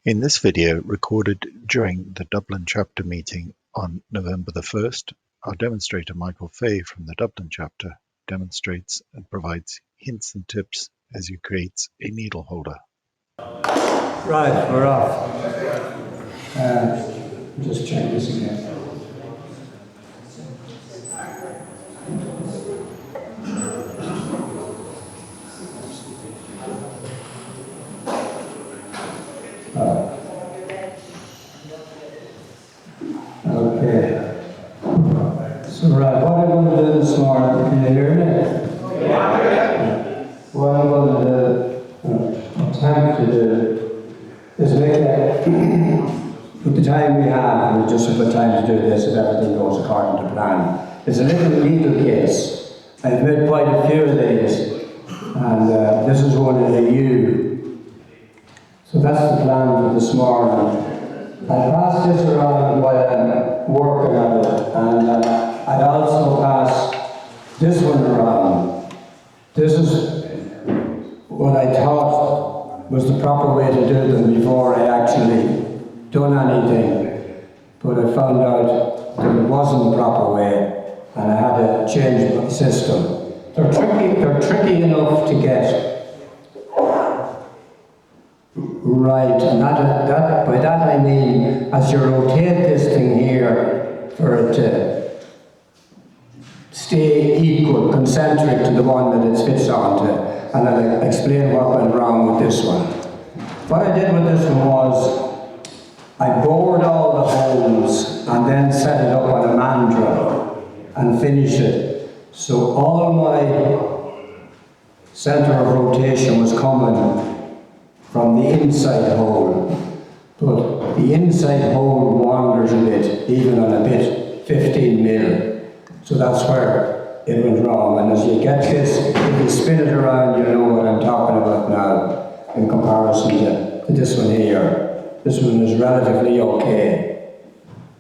In this video, recorded during the Dublin Chapter meeting on November the 1st, our demonstrator Michael Fay from the Dublin Chapter demonstrates and provides hints and tips as he creates a needle holder. Right, we're off. Just check this again. Okay. So, right, what I'm going to do this morning, can you hear me? Yeah. What I'm going to attempt to do is make that, with the time we have, and just enough time to do this if everything goes according to plan, it's a little needle case. I've made quite a few of these, and this is one in the U. So that's the plan for this morning. I'll pass this around while I'm working on it, and I'd also pass this one around. This is what I thought was the proper way to do them before I actually done anything, but I found out that it wasn't the proper way, and I had to change the system. They're tricky enough to get right, and by that I mean, as you rotate this thing here for it to stay equal, concentric to the one that it fits onto, and I'll explain what went wrong with this one. What I did with this one was, I bored all the holes and then set it up on a mandrel and finished it. So all my center of rotation was coming from the inside hole, but the inside hole wanders a bit, even on a bit 15 mil. So that's where it went wrong. And as you get this, if you spin it around, you know what I'm talking about now, in comparison to this one here. This one is relatively okay,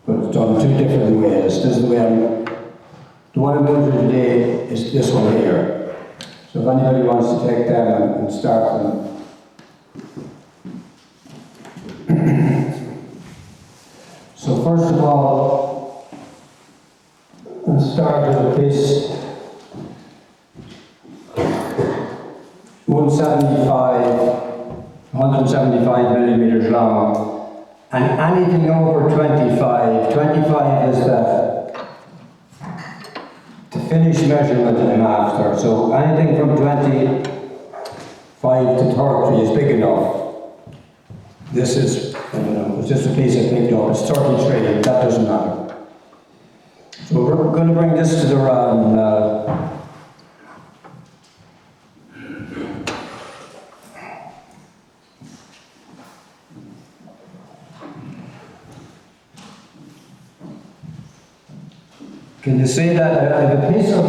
but it's done two different ways. This is the way the one I'm going to do today is this one here. So if anybody wants to take them and start them, so first of all, let's start with a piece 175 millimeters long, and anything over 25 is the finished measurement I'm after. So anything from 25 to 30 is big enough. This is, I don't know, it's just a piece I picked up. It's 33, that doesn't matter. So we're going to bring this to the round now. Can you see that? I have a piece of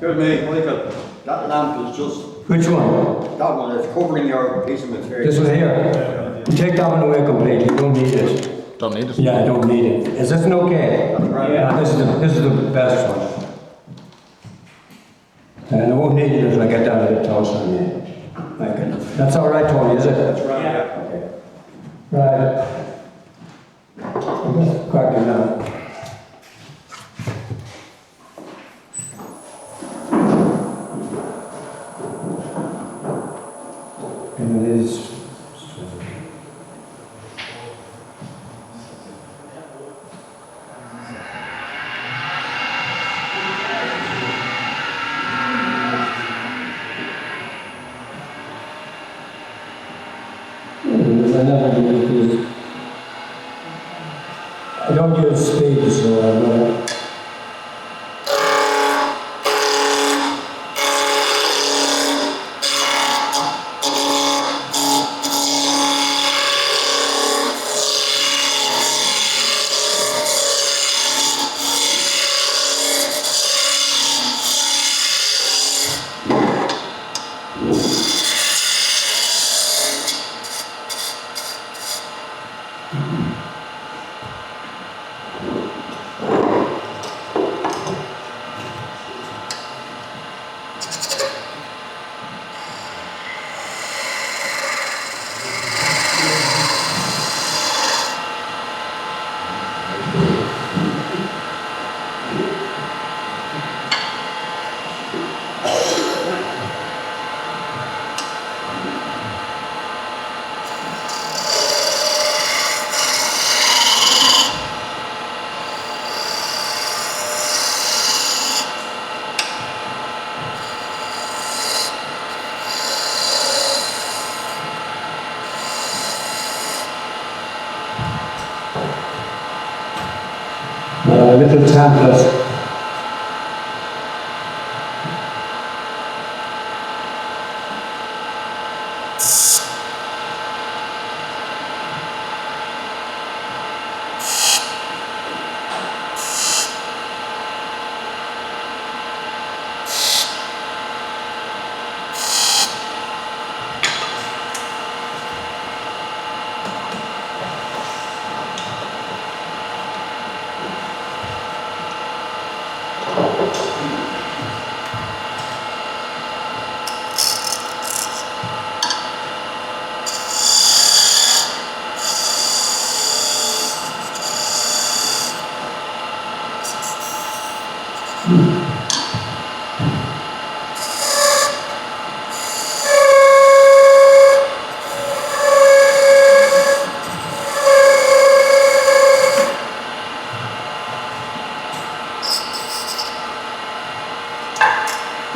Good mate, Michael. That lamp is just... Which one? That one is covering your piece of material. This one here? You take that one away completely, you don't need it. Don't need it? Yeah, I don't need it. Is this an okay? That's right. Yeah, this is the best one. And I won't need it until I get down to the toast on you. That's all right, Tony, is it? That's right. Yeah. Okay. Right. I'm just cracking now. And it is. I don't use speed, so I'm going to. A little template.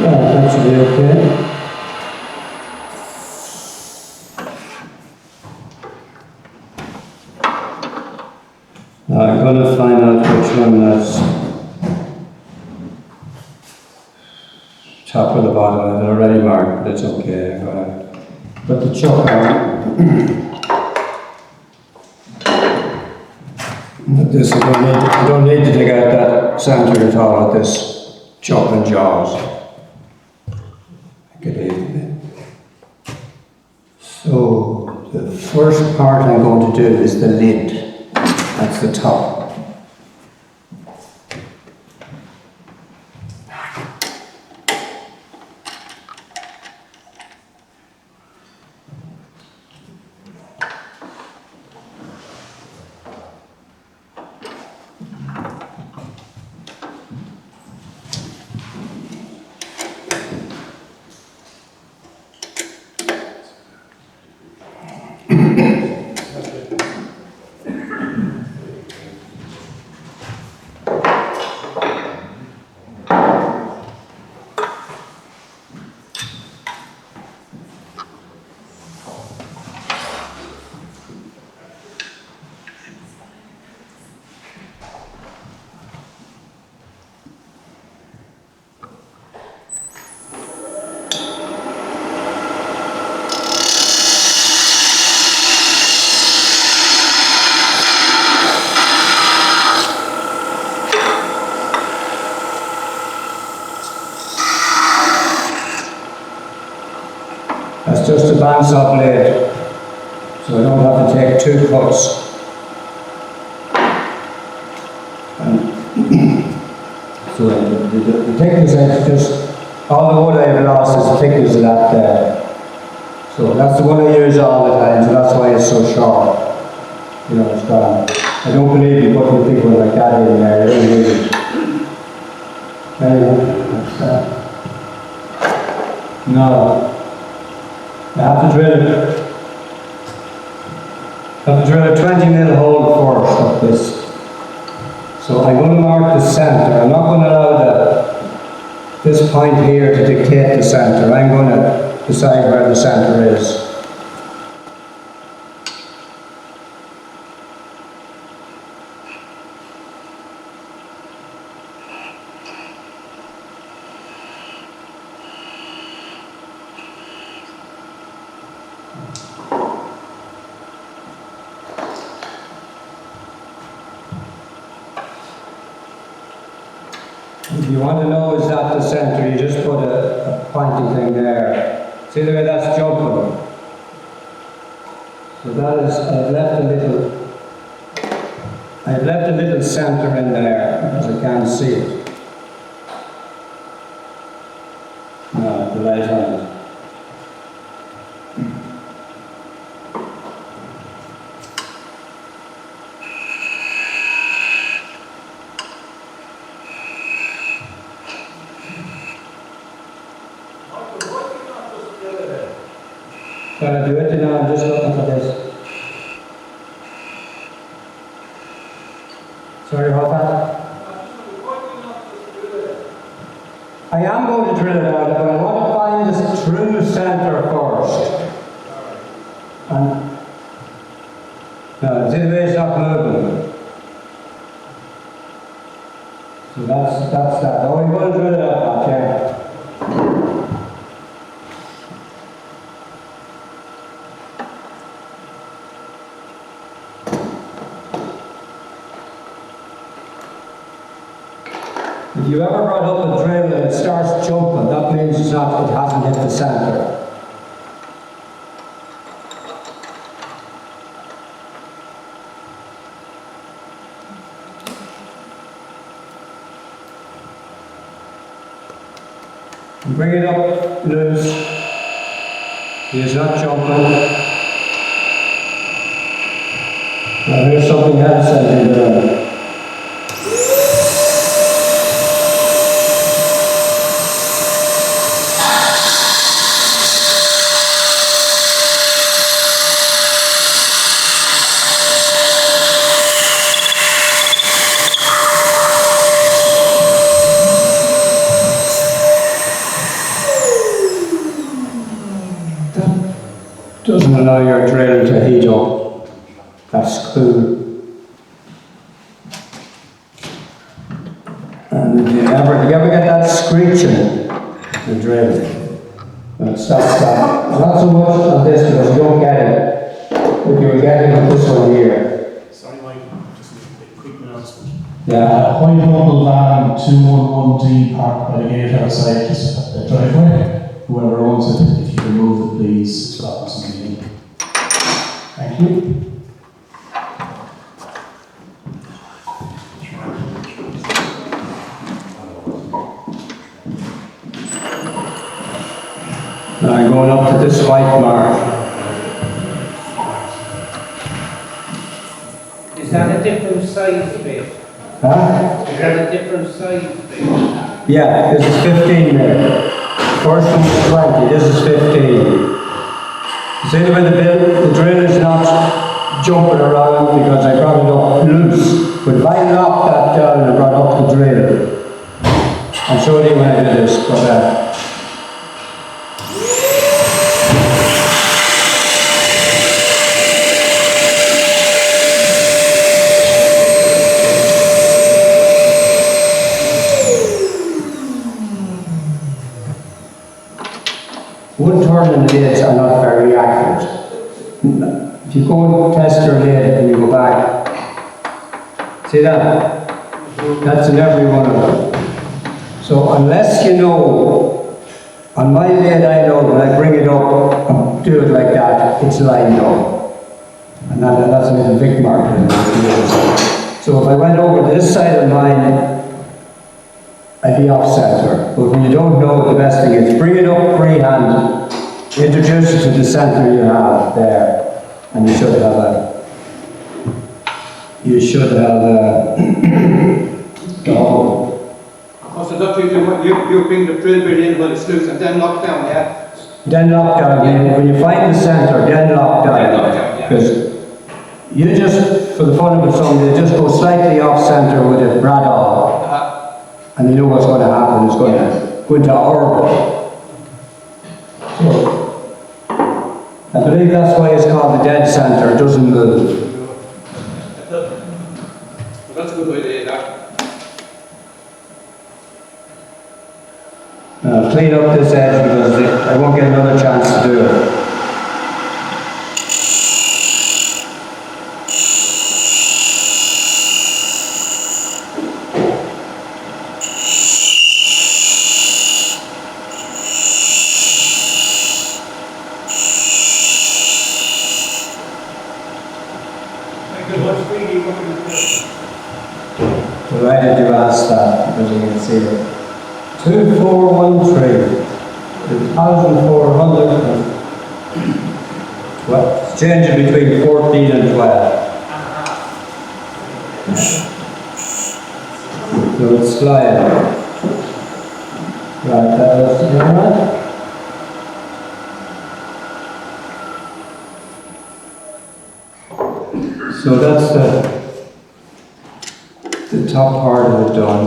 That should be okay. Now I'm going to find out which one that's top or the bottom. I've already marked, but it's okay. I'm going to put the chuck on. But this, I don't need to dig out that centre at all at this chuck and jaws. Good evening. So the first part I'm going to do is the lid. That's the top. That's just a bandsaw blade, so I don't have to take two cuts. So the thickness is just, all the wood I've lost is the thickness of that there. So that's the one I use all the time, so that's why it's so sharp. You know, it's gone. I don't believe you put a big one like that in there, you don't need it. Anyway, that's that. No. I have to drill a 20mm hole first of this. So I'm going to mark the centre. I'm not going to allow this point here to dictate the centre. I'm going to decide where the centre is. If you want to know is that the centre, you just put a pointy thing there. See the way that's jumping? So that is, I've left a little centre in there because I can't see it. No, the light on it. Can I do it? You know, I'm just looking for this. Sorry about that. I am going to drill it out, but I want to find this true centre first. And no, see the way it's not moving. So that's that. Oh, we're going to drill it up back there. If you ever brought up a drill and it starts jumping, that means it hasn't hit the centre. Bring it up loose. He's not jumping. Now here's something else that you do. Doesn't allow your drill to heat up. That's cool. And if you ever get that screeching, the drill, that's that. Not so much on this because you don't get it, but you're getting on this one here. Sorry, Michael, just a quick announcement. Yeah. White local van 211D parked by the gate outside, just at the driveway. Whoever owns it, if you can move it, please, it's blocking somebody in. Thank you. Now I'm going up to this white mark. Is that a different size bit? Huh? Is that a different size bit? Yeah, this is 15 there. First one was 20, this is 15. See the way the drill is not jumping around because I brought it up loose. But if I lock that down and brought up the drill, I'll show you when I do this. But, one turn in the lids are not very accurate. If you go and test your lid and you go back, see that? That's in every one of them. So unless you know, on my lid I know when I bring it up and do it like that, it's lined up. And that's a little Vic mark. So if I went over this side of mine, I'd be off center. But when you don't know, the best thing is bring it up freehand, introduce it to the center you have there, and you should have So that's you bring the drill bit in when it's loose and then lock down, yeah? then lock down. When you find the center, then lock down. Then lock down, yeah. Because you just, for the fun of it, somebody just go slightly off center with it, braddock. And you know what's going to happen, it's going to go into orbit. So, I believe that's why it's called the dead center, it doesn't move. That's a good idea, that. I'll clean up this edge because I won't get another chance to do it. Delighted you asked that because you can see it. 2413, 2,400. Well, it's changing between 14 and 12. So it's flying. Right, that was the camera. So that's the top part of it done.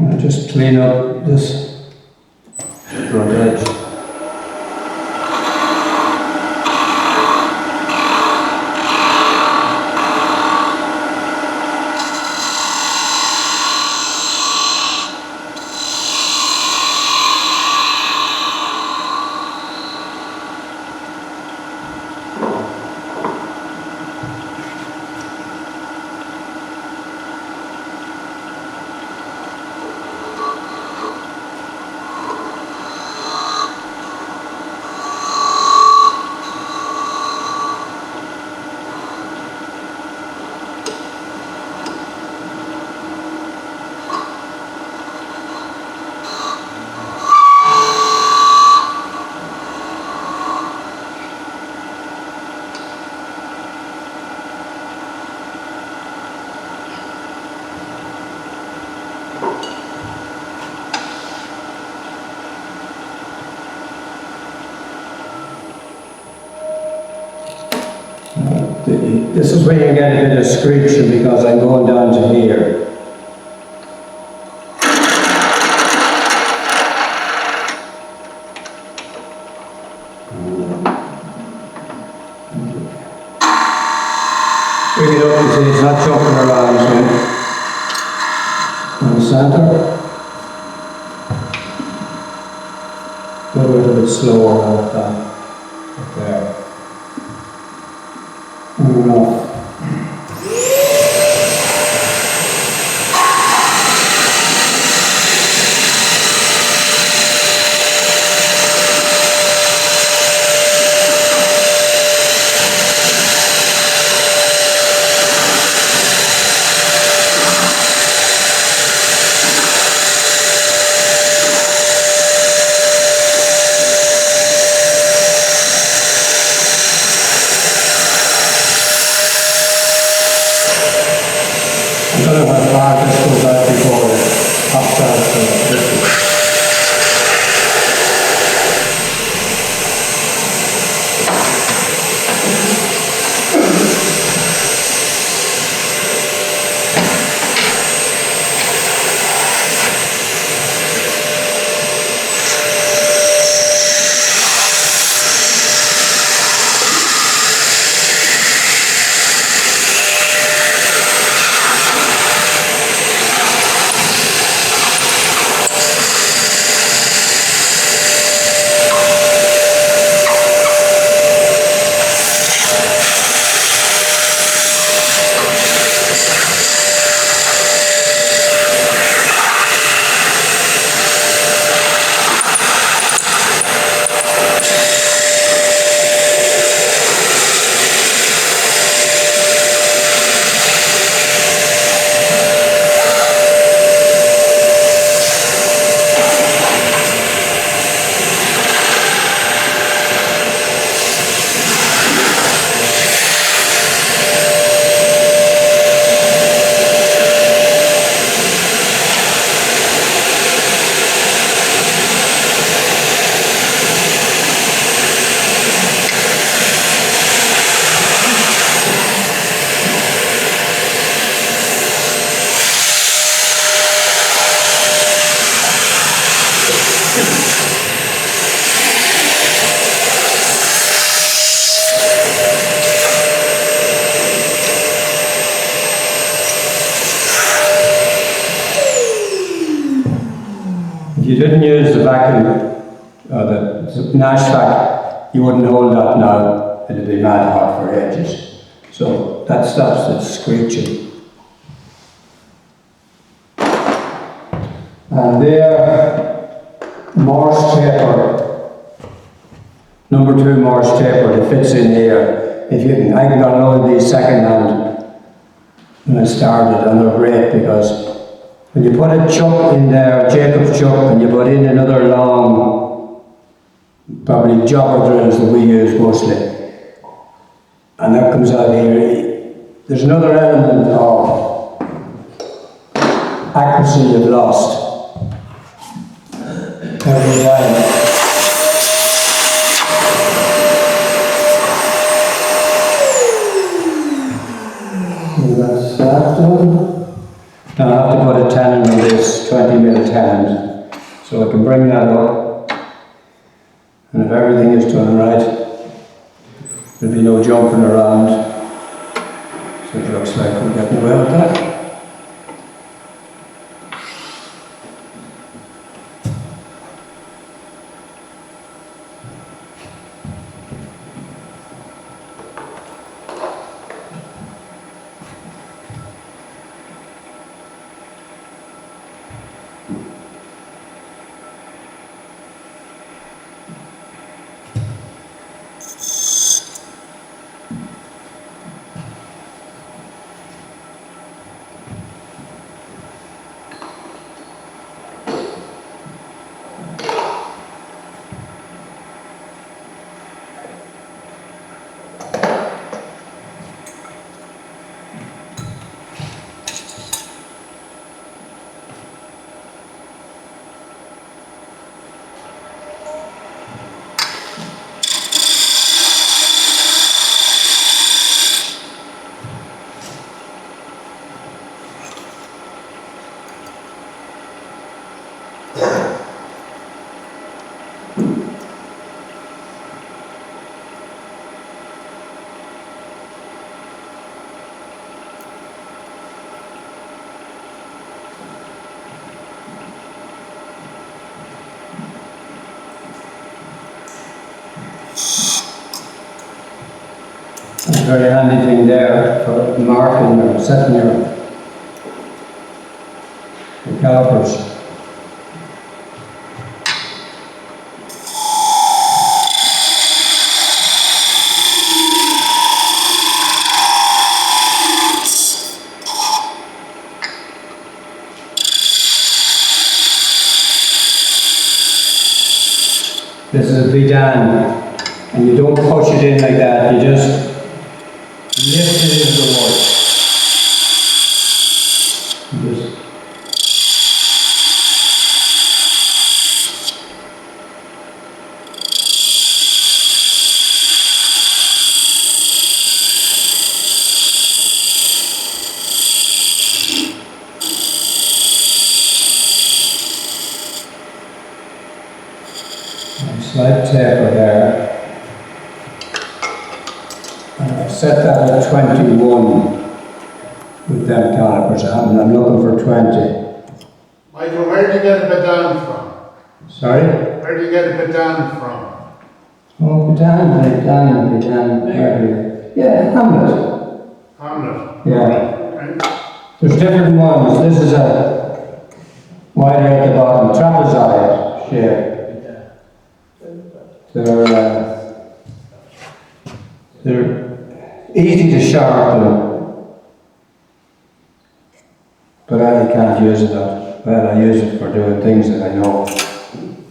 I'll just clean up this front edge. This is where you get a bit of screeching because I'm going down to here. Bring it up and see it's not jumping around, so on the centre. Go a little bit slower now with that. Up there. Enough. I don't know how far this goes out before it pops out to 50. If you didn't use the vacuum, the Nash vac, you wouldn't hold that now, it'd be mad hot for ages. So that stops it screeching. And there, Morse taper, number 2 Morse taper, it fits in here. If you can, I got a load of these second hand when I started, and they're great because when you put a chuck in there, Jacob's chuck, and you put in another long, probably jobber drills that we use mostly, and that comes out here, there's another element of accuracy you've lost every time. So that's that done. Now I have to put a tenon on this, 20mm tenon, so I can bring that up, and if everything is done right, there'll be no jumping around, so it looks like we're getting away with that. That's a very handy thing there for marking or setting your calipers. This is a bidan, and you don't push it in like that, you just lift it into the wood. Just a slight taper there. And I've set that at 21 with them calipers I have, and I'm looking for 20. Michael, where do you get a bidan from? Sorry? Where do you get a bidan from? Oh, bidan. Yeah, Hamlet. Hamlet. Yeah. Right? There's different ones. This is a wider at the bottom, trapezoid shape. They're easy to sharpen, but I can't use it. Well, I use it for doing things that I know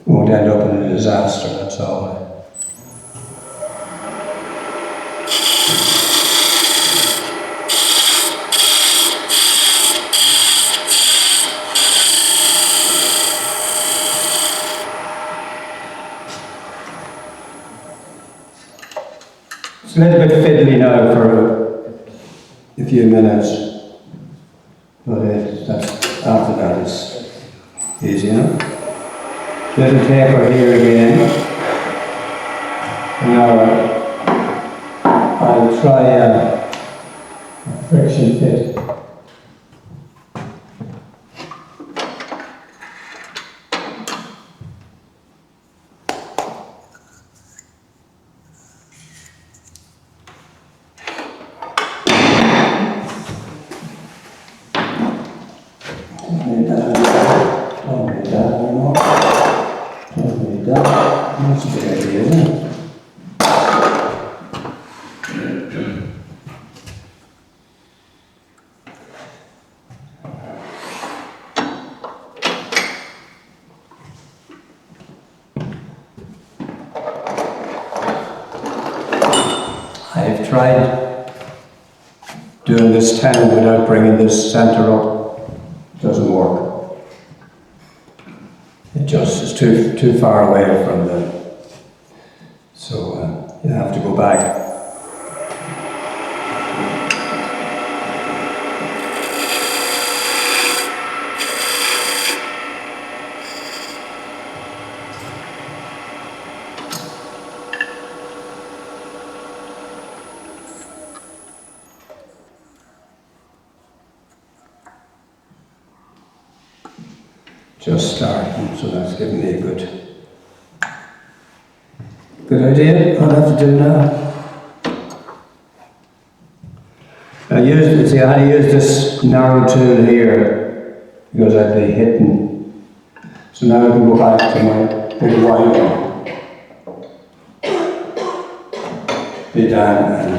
won't end up in a disaster, that's all. It's a little bit fiddly now for a few minutes, but after that it's easy enough. Little taper here again. Now I'll try a friction fit. I've tried doing this tenon without bringing this centre up. It doesn't work. It just is too far away from the. So you have to go back. just starting, so that's given me a good idea. I'll have to do now. I had to use this narrow tool here because I'd be hitting. So now I can go back to my big wide one. Be down and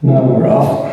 now we're off.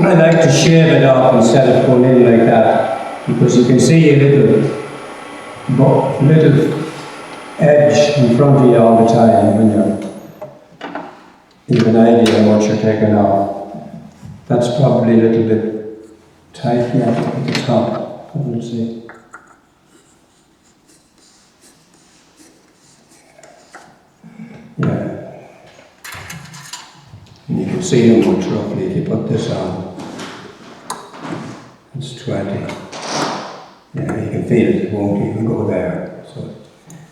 I like to shave it off instead of going in like that, because you can see a little edge in front of you all the time when you have an idea of what you're taking off. That's probably a little bit tight now at the top. Let's see. Yeah. And you can see how much roughly if you put this on. It's 20. Yeah, you can feel it, it won't even go there. So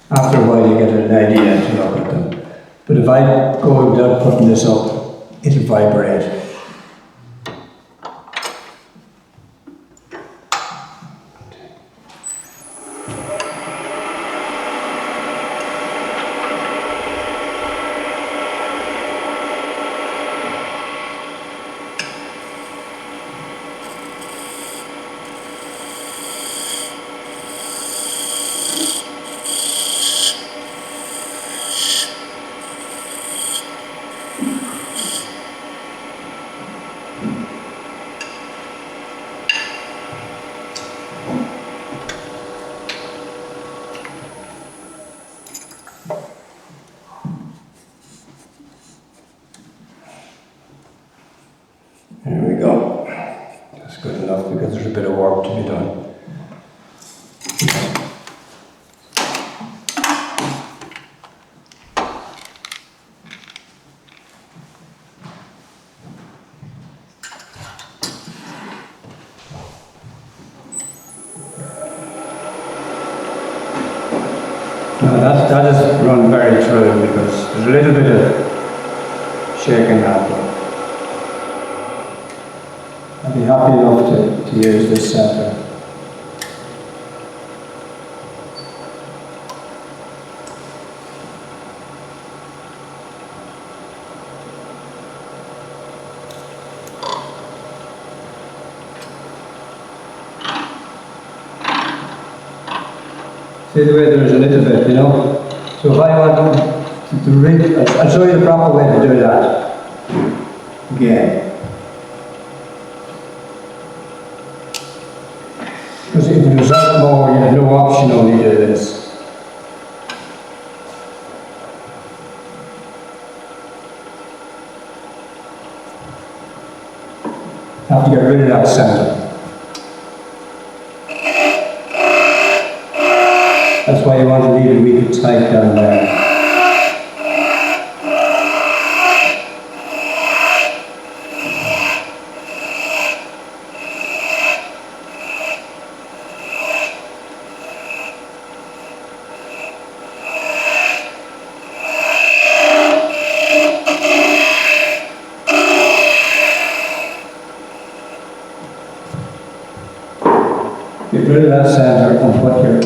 after a while you get an idea to look at them. But if I go without putting this up, it'll vibrate. There we go. That's good enough because there's a bit of work to be done. Now that has run very true because there's a little bit of shaking happening. I'd be happy enough to use this center. See the way there's a little bit, you know? So if I want to really, I'll show you the proper way to do that. Again. Because if you result more, you have no option only to do this. You have to get rid of that center. That's why you want to leave a wee bit tight down there. Get rid of that center and put your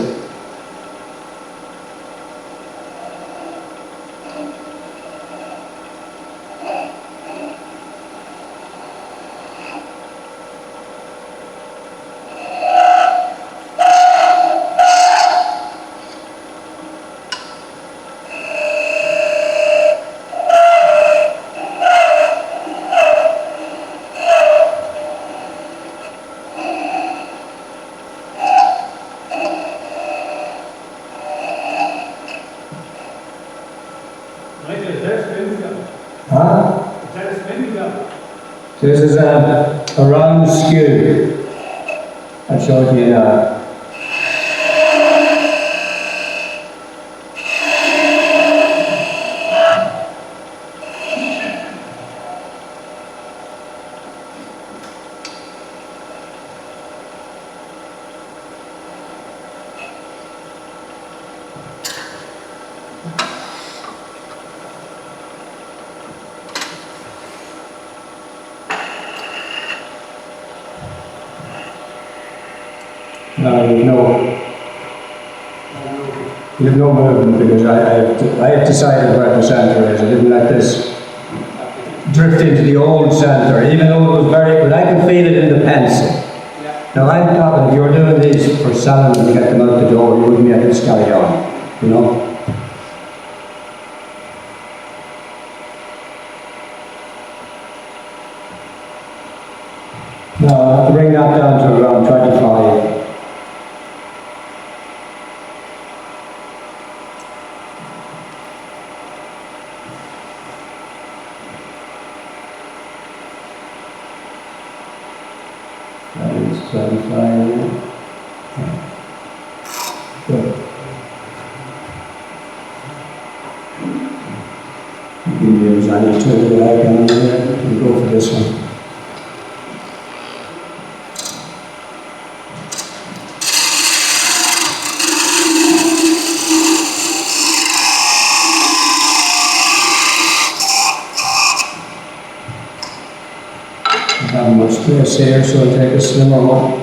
This is a round skew. I'll show it to you now. There's no movement because I have decided where the centre is. I didn't let this drift into the old centre, even though it was very, but I can feel it in the pencil. Now I'm talking, if you're doing these for selling them to get them out the door, you wouldn't be able to carry on, you know? Now I have to bring that down to around 25. That is 25. Good. You can use any tool that I can here. You can go for this one. I have much space here, so I'll take a slimmer one.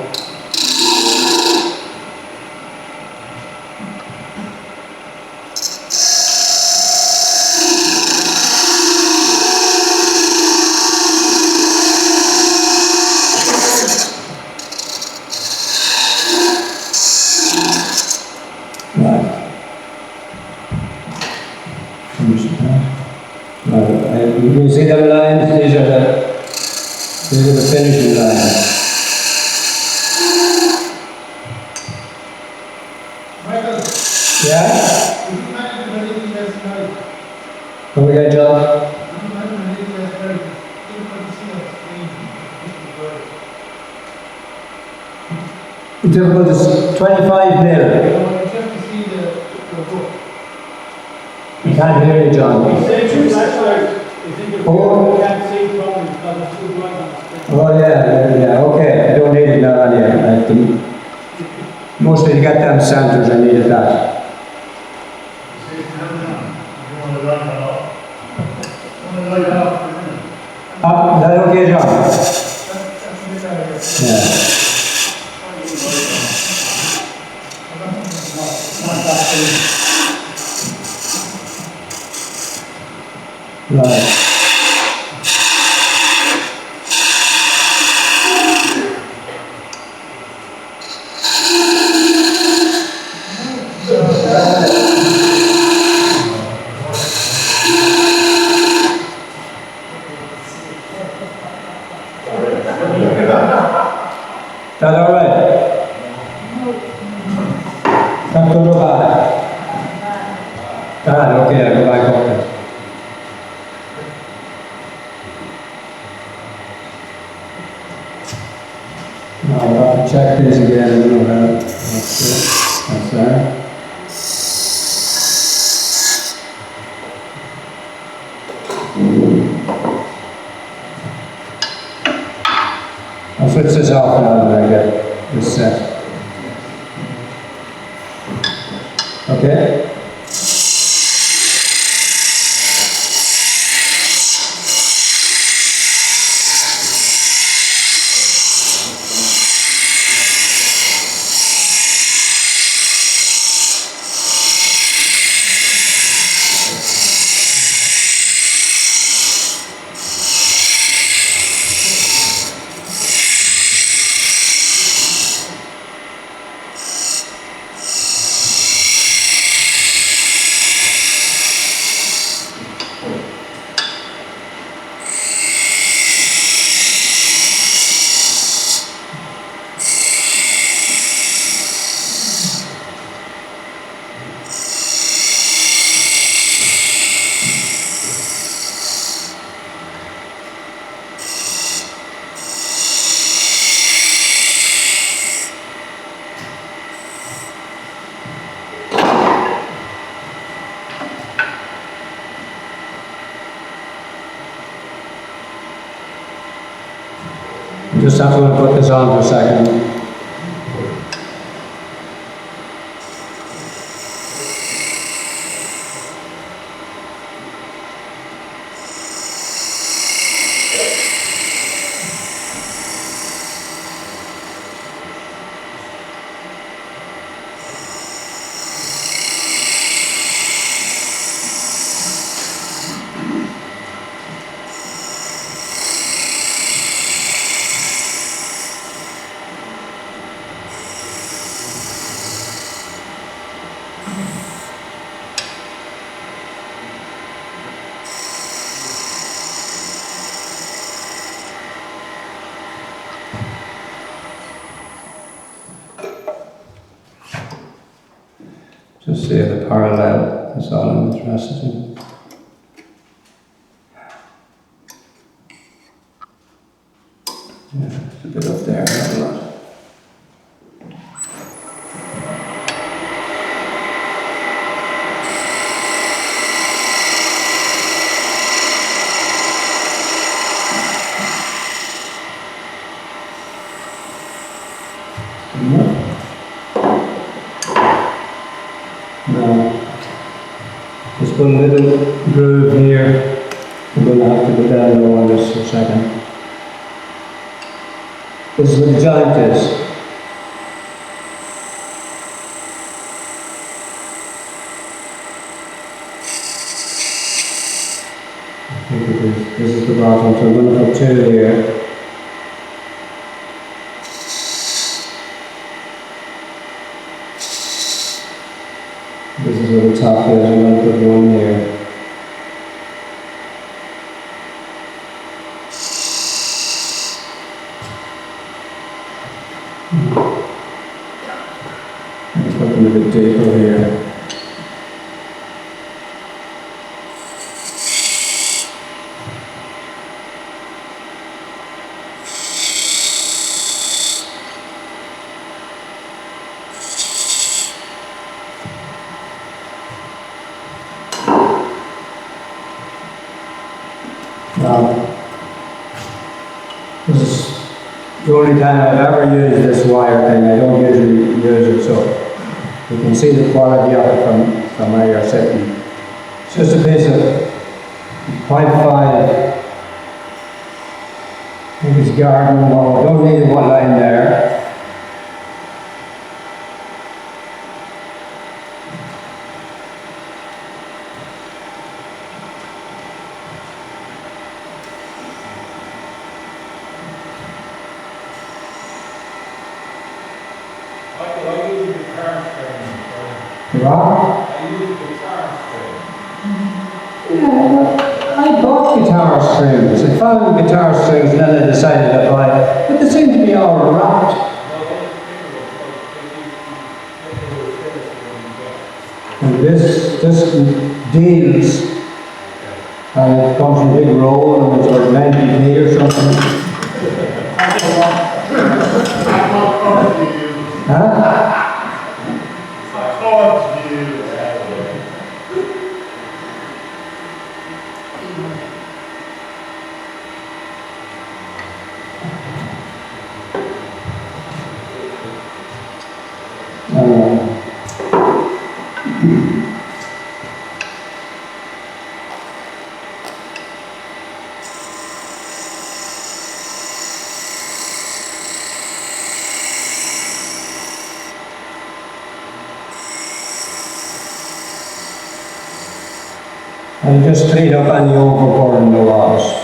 Right. Finish that. Right. You can see them lines, these are the finishing lines. Michael, Yeah? did you manage to release it last night? What we got, John? Did you manage to release it last night? Didn't want to see on the screen. It's difficult to 25 mil. I just to see the book. You can't hear you, John. Oh. Oh yeah, okay. I don't need it now on here. Mostly to get them centers, I needed that. Is that okay, John? Yeah. Right. That all right? That good or bad? Bad, okay, I'll go back up there. Now I'll have to check these again. That's it. That's there. I'll switch this off now and I get this set. Okay? just have to put this on for a second. Just see the parallel, that's all I'm interested in. Yeah, it's a bit up there, not a lot. Just put a little groove here. I'm going to have to go down low on this for a second. This is where the joint is. I think it is. This is the bottom, so I'm going to put two here. This is where the top is, I'm going to put one here. Let's put them a bit deeper here. Now, this is the only time I've ever used this wire thing. I don't usually use it, so you can see the quality of it from where you're sitting. It's just a piece of 0.5. I think it's garden wall. Don't need one line there. Rock? Yeah, I bought guitar strings. I found guitar strings and then I decided to buy it. But they seem to be all wrapped. And this deals, and it comes in a big roll and it's like 90p or something. Huh? And just clean up any overboard in the walls.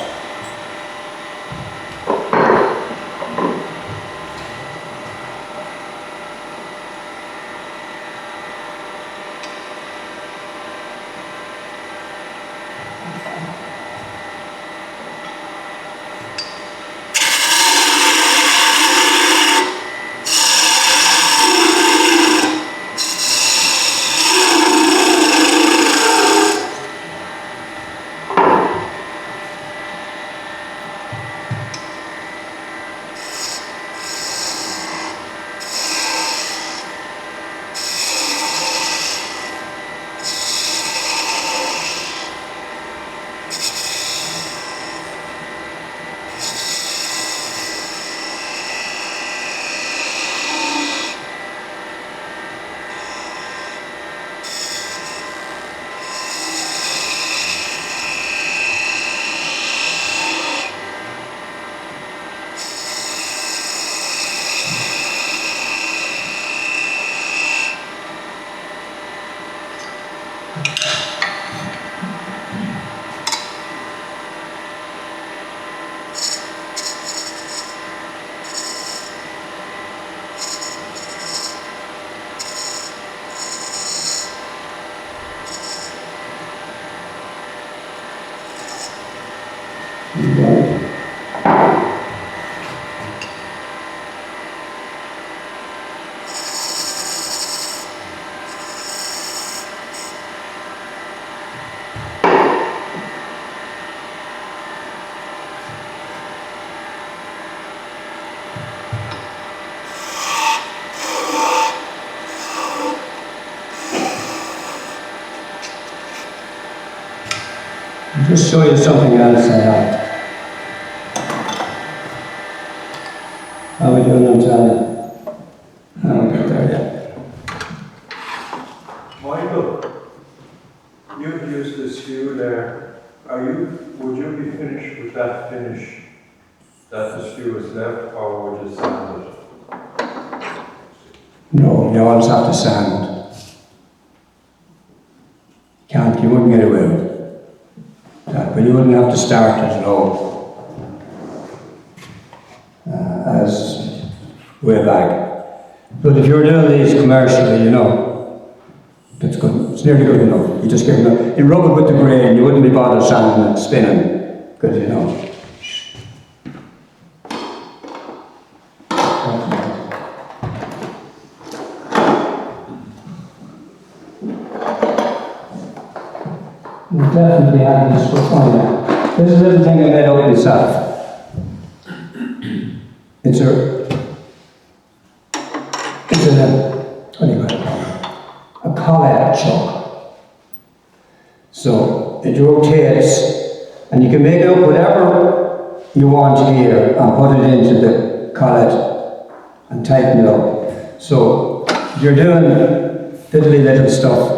just show you something else I have. How are we doing on time? I don't get there yet. Michael, you've used the skew there. Would you be finished with that finish that the skew is left, or would you sand it? No, you always have to sand. You wouldn't get away with that, but you wouldn't have to start as low as way back. But if you're doing these commercially, you know, that's good. It's nearly good enough. You just get enough. You rub it with the grain, you wouldn't be bothered sanding and spinning, because you know. You definitely have this for fun now. This is a little thing I made up myself. It's what do you call it? A collet chuck. So it rotates, and you can make it up whatever you want here and put it into the collet and tighten it up. So if you're doing fiddly little stuff,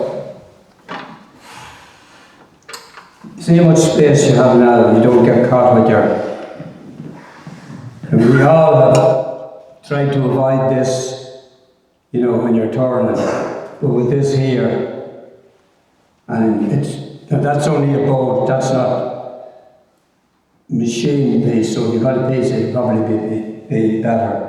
see how much space you have now, you don't get caught with your... And we all have tried to avoid this, you know, when you're turning. But with this here, and that's only a bolt, that's not machine piece, so if you got a piece, it'd probably be better.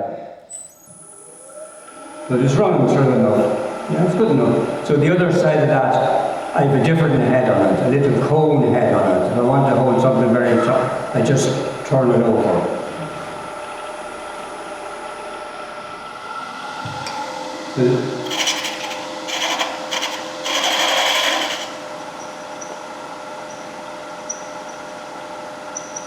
But it's running through enough. Yeah, it's good enough. So the other side of that, I have a different head on it, a little cone head on it. If I want to hold something very tough, I just turn it over.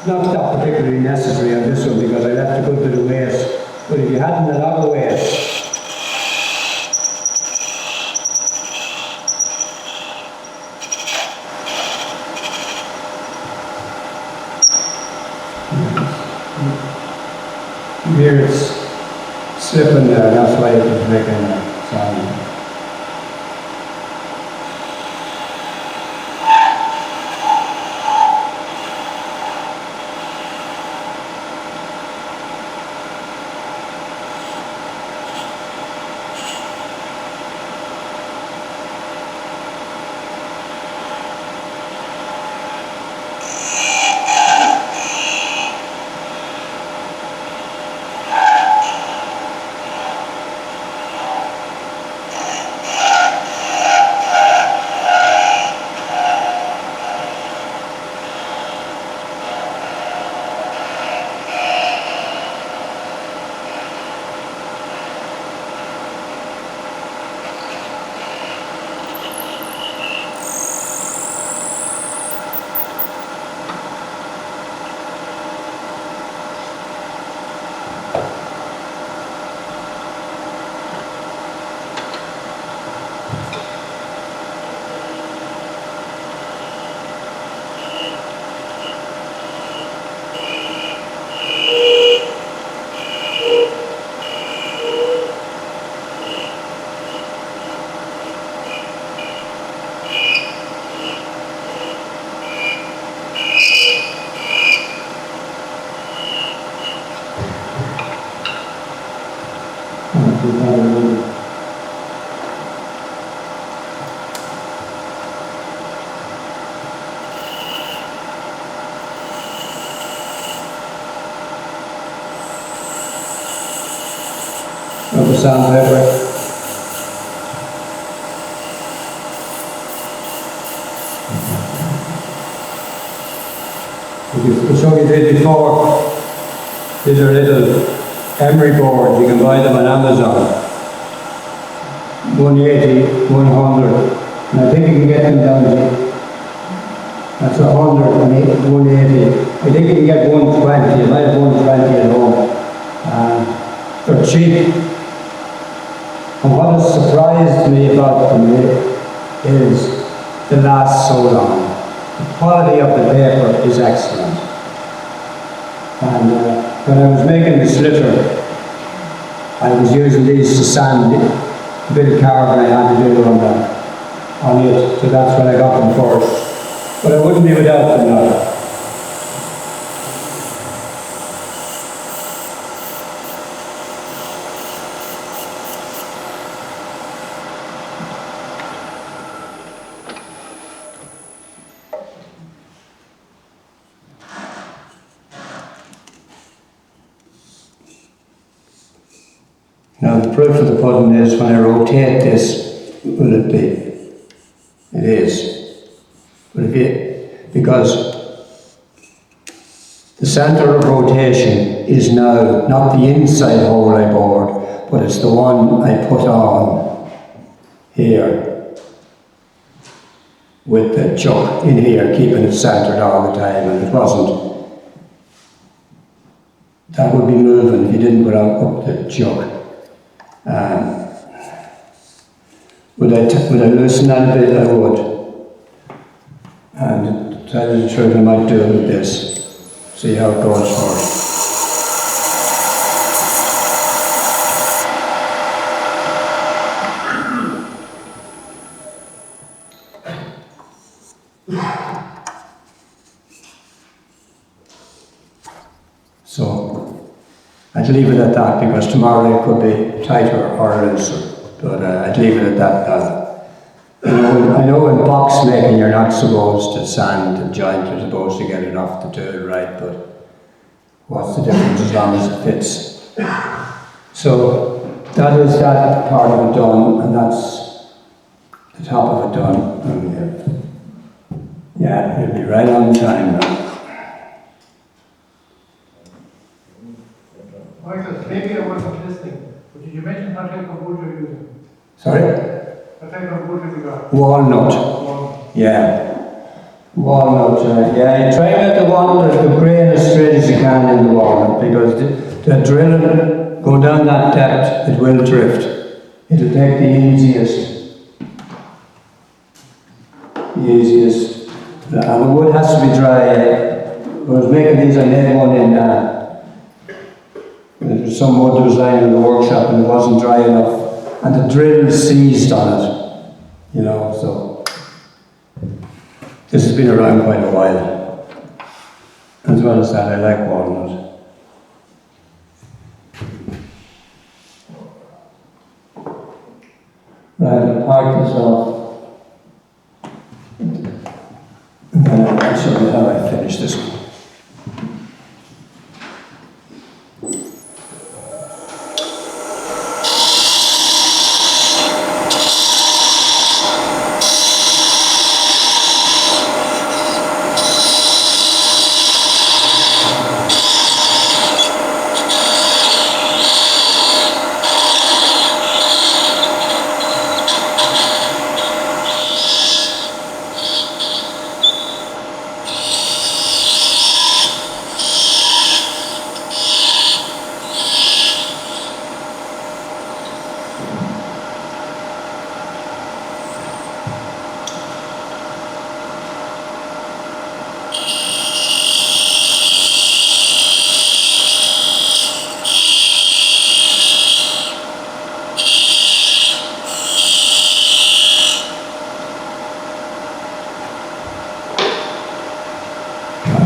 Not that particularly necessary on this one because I left a good bit of waste. But if you hadn't a lot of waste, here it's slipping there, that's why it was making a sound. Sandpaper. I showed you this before. These are little emery boards, you can buy them on Amazon. 180, 100, and I think you can get them down to, that's 100, 180. I think you can get 120, you might have 120 at home. They're cheap. And what has surprised me about them is they last so long. the quality of the paper is excellent. And when I was making the slitter, I was using these to sand the bit of carving I had to do on it, so that's when I got them first. But I wouldn't be without them now. Now the proof of the pudding is when I rotate this, will it be? It is. But because the centre of rotation is now not the inside hole I bored, but it's the one I put on here with the chuck in here, keeping it centred all the time, and it wasn't. That would be moving if you didn't put up the chuck. Would I loosen that a bit? I would. And to tell you the truth, I might do it with this. See how it goes first. So I'd leave it at that because tomorrow it could be tighter or looser. But I'd leave it at that now. I know in box making you're not supposed to sand and joint, you're supposed to get it off the tool right, but what's the difference as long as it fits? So that is that part of it done, and that's the top of it done. And yeah, it'll be right on time now. Michael, maybe I wasn't listening, but did you mention what type of wood you're using? Sorry? What type of wood have you got? Walnut. Yeah. Walnut, yeah. You try and get the grain as straight as you can in the walnut, because the drill go down that depth, it will drift. It'll take the easiest. And the wood has to be dry. When I was making these, I made one in, there was some wood that was lying in the workshop and it wasn't dry enough. And the drill seized on it, you know, so this has been around quite a while. As well as that, I like walnut. Right, I'll park this off. And then I'll show you how I finish this one.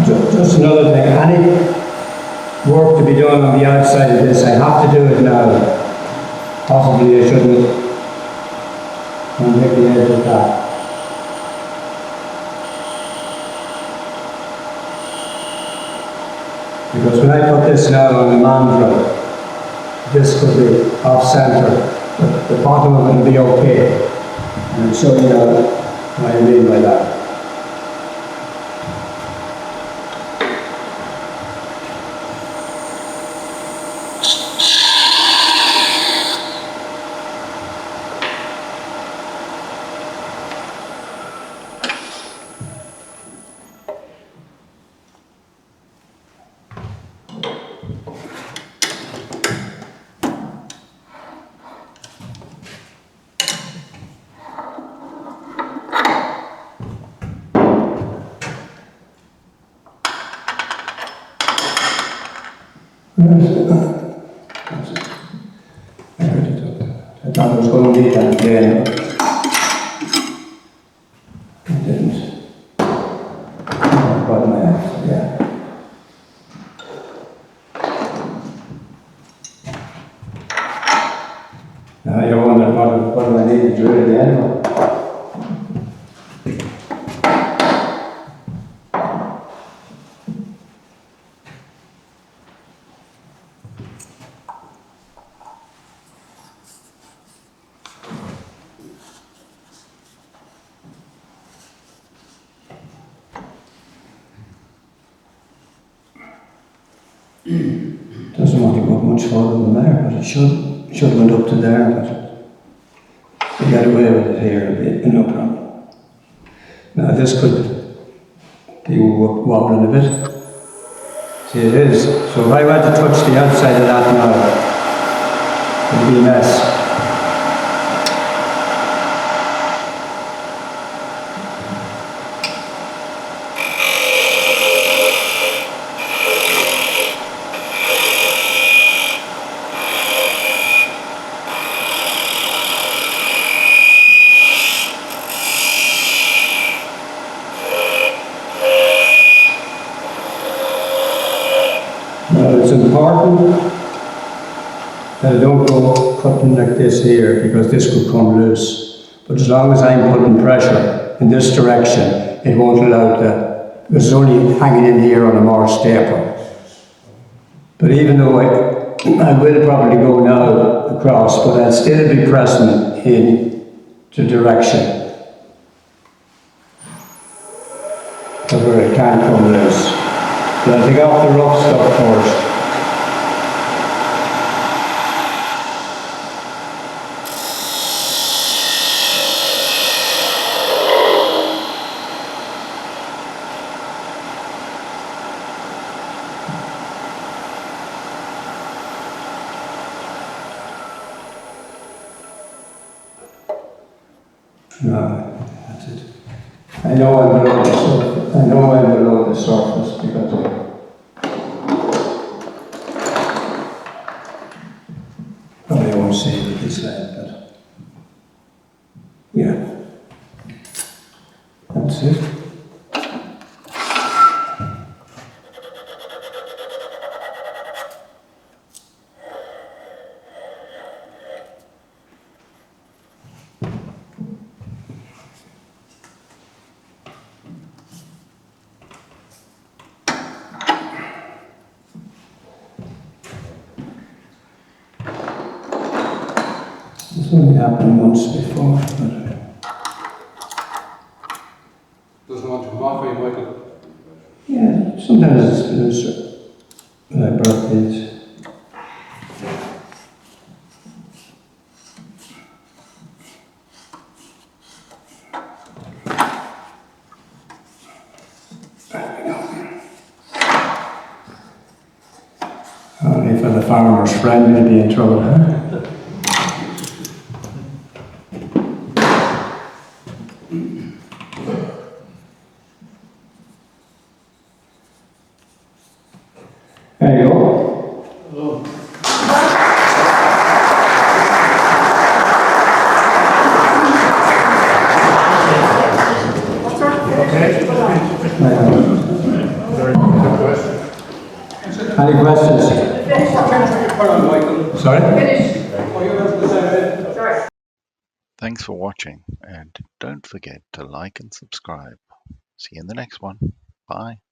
Just another thing, any work to be done on the outside of this, I have to do it now. Possibly I shouldn't. And make the edge of that. Because when I put this now on the mandrel, this could be off centre, but the bottom of it will be okay. And I'll show you what I mean by that. thought I was going to need that again. I didn't. Bottom half, yeah. Now you're wondering what do I need to drill again? Doesn't want to go much further than there, but it should have went up to there, but we got away with it here, no problem. Now this could be wobbling a bit. See, it is. So if I went to touch the outside of that now, it'd be a mess. Now it's important that I don't go cutting like this here because this could come loose. But as long as I'm putting pressure in this direction, it won't allow that, because it's only hanging in here on a more staple. But even though I will probably go now across, but I'll still be pressing in the direction of where it can't come loose. So I'll take off the rough stuff first. No, that's it. I know I'm below the surface. I know I'm below the surface because probably won't see it with this light, but yeah, that's it. It's only happened once before, but Doesn't want to come off for you, Michael. yeah, sometimes it's looser when I brought these. Only for the farmer's friend will be in trouble, huh? There you go. Any questions? Sorry? Thanks for watching, and don't forget to like and subscribe. See you in the next one. Bye.